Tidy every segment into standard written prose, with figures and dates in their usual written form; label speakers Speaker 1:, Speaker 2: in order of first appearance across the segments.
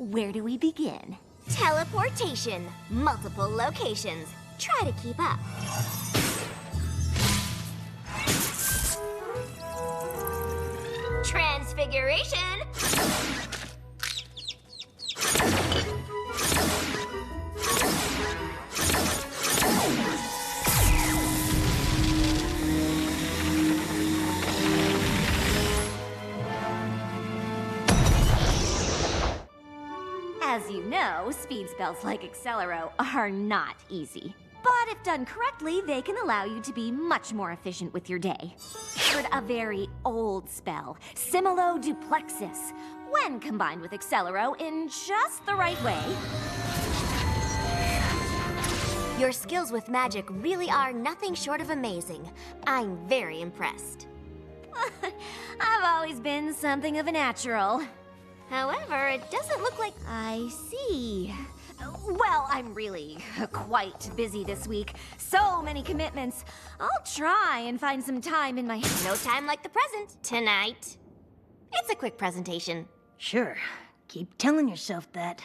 Speaker 1: where do we begin?
Speaker 2: Teleportation. Multiple locations. Try to keep up. Transfiguration.
Speaker 1: As you know, speed spells like Accelero are not easy. But if done correctly, they can allow you to be much more efficient with your day. Heard a very old spell, Similo Duplexis, when combined with Accelero in just the right way.
Speaker 2: Your skills with magic really are nothing short of amazing. I'm very impressed.
Speaker 1: I've always been something of a natural.
Speaker 2: However, it doesn't look like...
Speaker 1: I see. Well, I'm really quite busy this week. So many commitments. I'll try and find some time in my...
Speaker 2: No time like the present. Tonight. It's a quick presentation.
Speaker 3: Sure. Keep telling yourself that.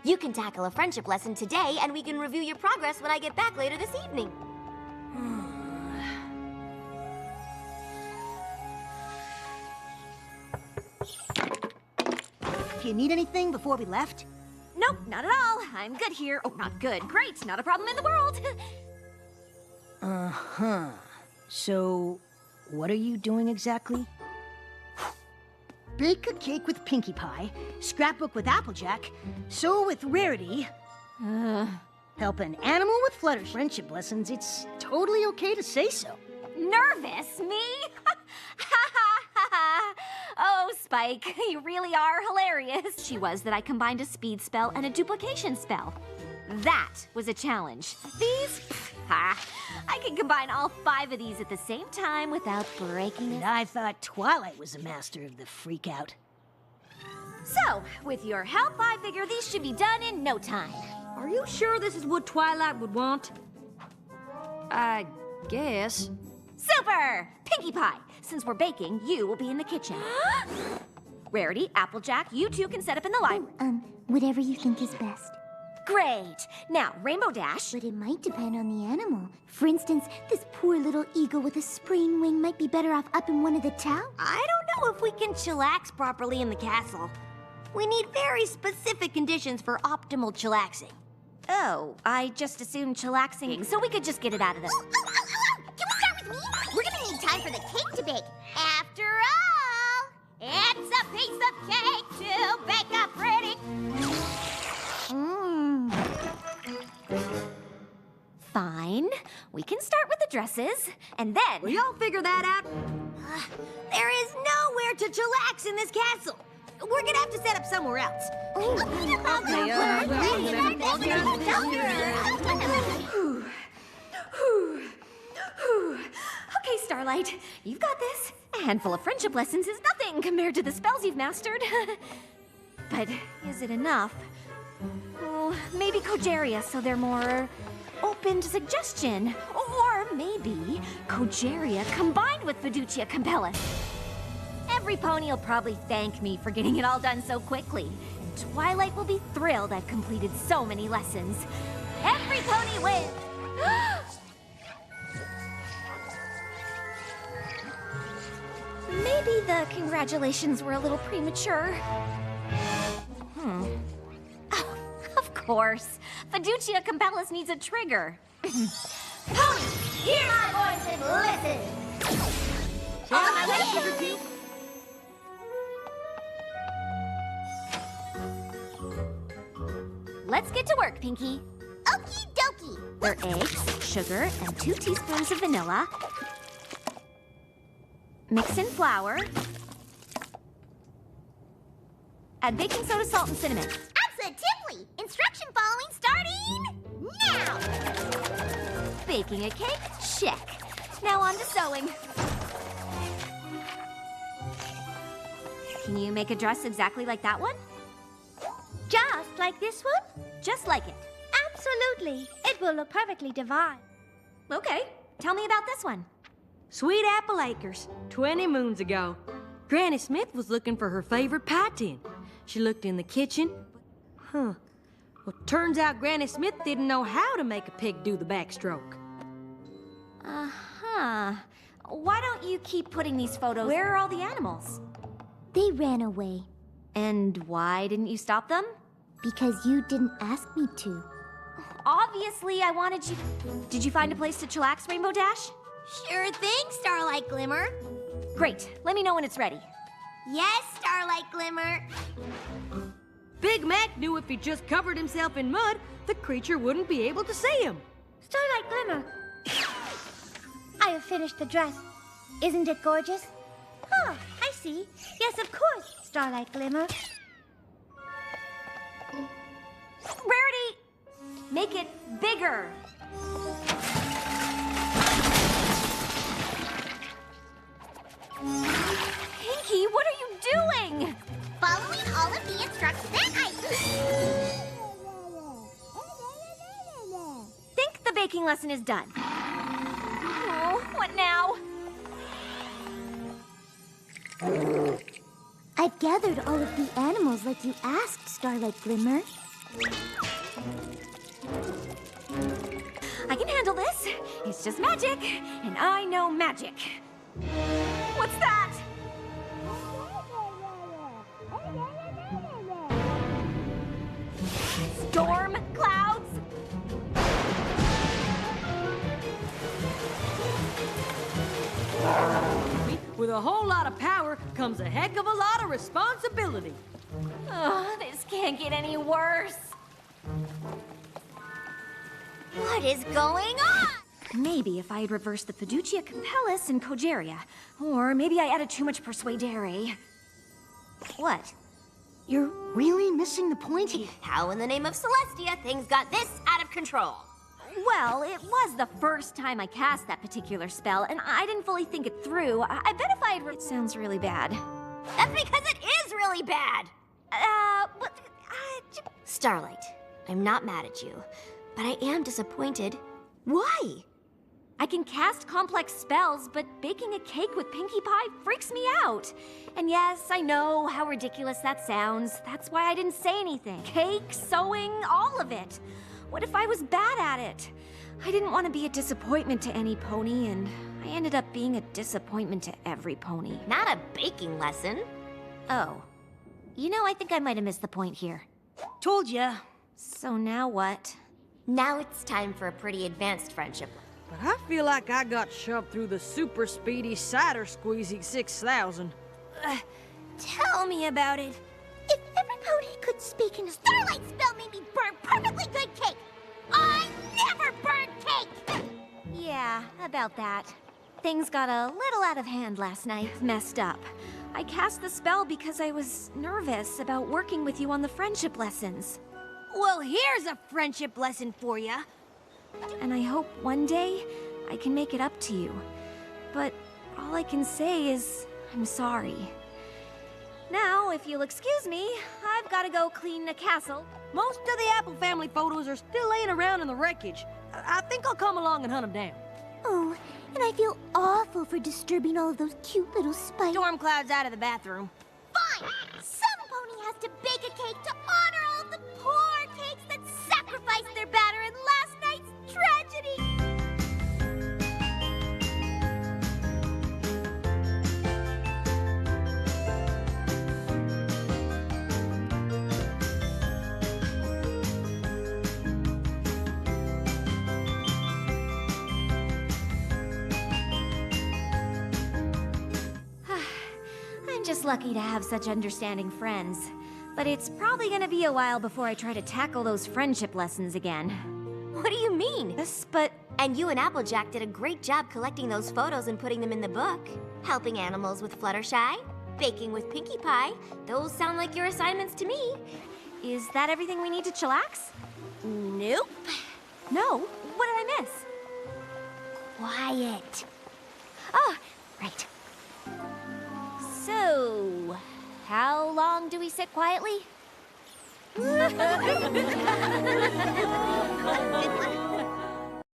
Speaker 2: You can tackle a friendship lesson today, and we can review your progress when I get back later this evening.
Speaker 3: Do you need anything before we left?
Speaker 1: Nope, not at all. I'm good here. Oh, not good. Great, not a problem in the world.
Speaker 3: Uh-huh. So, what are you doing exactly? Bake a cake with Pinkie Pie, scrapbook with Applejack, sew with Rarity, help an animal with Fluttershy. Friendship lessons, it's totally okay to say so.
Speaker 1: Nervous? Me? Oh, Spike, you really are hilarious. She was that I combined a speed spell and a duplication spell. That was a challenge. These, I can combine all 5 of these at the same time without breaking
Speaker 3: And
Speaker 1: it.
Speaker 3: I thought Twilight was a master of the freak-out.
Speaker 1: So, with your help, I figure these should be done in no time.
Speaker 4: Are you sure this is what Twilight would want? I guess.
Speaker 1: Super! Pinkie Pie, since we're baking, you will be in the kitchen. Rarity, Applejack, you two can set up in the library.
Speaker 5: Whatever you think is best.
Speaker 1: Great! Now, Rainbow Dash.
Speaker 5: But it might depend on the animal. For instance, this poor little eagle with a sprained wing might be better off up in one of the towers.
Speaker 2: I don't know if we can chillax properly in the castle. We need very specific conditions for optimal chillaxing.
Speaker 1: Oh, I just assumed chillaxing, so we could just get it out of the...
Speaker 2: Can we start with me? We're gonna need time for the cake to bake. After all, it's a piece of cake to bake up pretty.
Speaker 1: Fine. We can start with the dresses, and then...
Speaker 4: Will y'all figure that out?
Speaker 2: There is nowhere to chillax in this castle. We're gonna have to set up somewhere else.
Speaker 1: Okay, Starlight, you've got this. A handful of friendship lessons is nothing compared to the spells you've mastered. But is it enough? Oh, maybe Kogeria, so they're more open to suggestion. Or maybe Kogeria combined with Fiducia Compellus. Every pony will probably thank me for getting it all done so quickly. And Twilight will be thrilled I've completed so many lessons. Every pony wins! Maybe the congratulations were a little premature. Oh, of course. Fiducia Compellus needs a trigger.
Speaker 2: Ponies, hear my voice and listen. On my way, Sugar Pea.
Speaker 1: Let's get to work, Pinkie.
Speaker 2: Okie dokie.
Speaker 1: They're eggs, sugar, and 2 teaspoons of vanilla. Mix in flour. Add baking soda, salt, and cinnamon.
Speaker 2: Absolutely. Instruction following starting now.
Speaker 1: Baking a cake? Check. Now on to sewing. Can you make a dress exactly like that one?
Speaker 5: Just like this one?
Speaker 1: Just like it.
Speaker 5: Absolutely. It will look perfectly divine.
Speaker 1: Okay. Tell me about this one.
Speaker 4: Sweet Apple Acres, 20 moons ago. Granny Smith was looking for her favorite pie tin. She looked in the kitchen. Huh. Well, turns out Granny Smith didn't know how to make a pig do the backstroke.
Speaker 1: Uh-huh. Why don't you keep putting these photos? Where are all the animals?
Speaker 5: They ran away
Speaker 1: And why didn't you stop them?
Speaker 5: because you didn't ask me to.
Speaker 1: Obviously, I wanted you... Did you find a place to chillax, Rainbow Dash?
Speaker 2: Sure thing, Starlight Glimmer.
Speaker 1: Great. Let me know when it's ready.
Speaker 2: Yes, Starlight Glimmer.
Speaker 4: Big Mac knew if he just covered himself in mud, the creature wouldn't be able to see him.
Speaker 5: Starlight Glimmer. I have finished the dress. Isn't it gorgeous? Oh, I see. Yes, of course, Starlight Glimmer.
Speaker 1: Rarity! Make it bigger. Pinky, what are you doing?
Speaker 2: Following all of the instructions that I...
Speaker 1: Think the baking lesson is done. Oh, what now?
Speaker 5: I've gathered all of the animals like you asked, Starlight Glimmer.
Speaker 1: I can handle this. It's just magic, and I know magic. What's that? Storm clouds?
Speaker 4: With a whole lot of power comes a heck of a lot of responsibility.
Speaker 1: Oh, this can't get any worse.
Speaker 2: What is going on?
Speaker 1: Maybe if I had reversed the Fiducia Compellis and Cogeria. Or maybe I added too much Persuadere. What?
Speaker 3: You're really missing the point here.
Speaker 2: How in the name of Celestia things got this out of control?
Speaker 1: Well, it was the first time I cast that particular spell, and I didn't fully think it through. I bet if I had... It sounds really bad.
Speaker 2: That's because it is really bad.
Speaker 1: But...
Speaker 2: Starlight, I'm not mad at you, but I am disappointed. Why?
Speaker 1: I can cast complex spells, but baking a cake with Pinkie Pie freaks me out. And yes, I know how ridiculous that sounds. That's why I didn't say anything. Cake, sewing, all of it. What if I was bad at it? I didn't want to be a disappointment to any pony, and I ended up being a disappointment to every pony.
Speaker 2: Not a baking lesson.
Speaker 1: Oh. You know, I think I might have missed the point here.
Speaker 3: Told ya.
Speaker 1: So now what?
Speaker 2: Now it's time for a pretty advanced friendship.
Speaker 4: But I feel like I got shoved through the super speedy cider squeezy 6000.
Speaker 2: Tell me about it.
Speaker 5: If every pony could speak in a
Speaker 2: Starlight spell made me burn perfectly good cake. I never burn cake.
Speaker 1: Yeah, about that. Things got a little out of hand last night. Messed up. I cast the spell because I was nervous about working with you on the friendship lessons.
Speaker 2: Well, here's a friendship lesson for you.
Speaker 1: And I hope one day I can make it up to you. But all I can say is I'm sorry. Now, if you'll excuse me, I've got to go clean the castle.
Speaker 4: Most of the Apple family photos are still laying around in the wreckage. I think I'll come along and hunt them down.
Speaker 5: Oh, and I feel awful for disturbing all of those cute little spiders.
Speaker 2: Storm clouds out of the bathroom. Fine! Some pony has to bake a cake to honor all of the poor cakes that sacrificed their batter in last night's tragedy!
Speaker 1: I'm just lucky to have such understanding friends. But it's probably gonna be a while before I try to tackle those friendship lessons again.
Speaker 2: What do you mean?
Speaker 1: Yes, but
Speaker 2: And you and Applejack did a great job collecting those photos and putting them in the book. Helping animals with Fluttershy, baking with Pinkie Pie. Those sound like your assignments to me.
Speaker 1: is that everything we need to chillax?
Speaker 2: Nope.
Speaker 1: No. What did I miss?
Speaker 2: Quiet.
Speaker 1: Oh, right. So, how long do we sit quietly?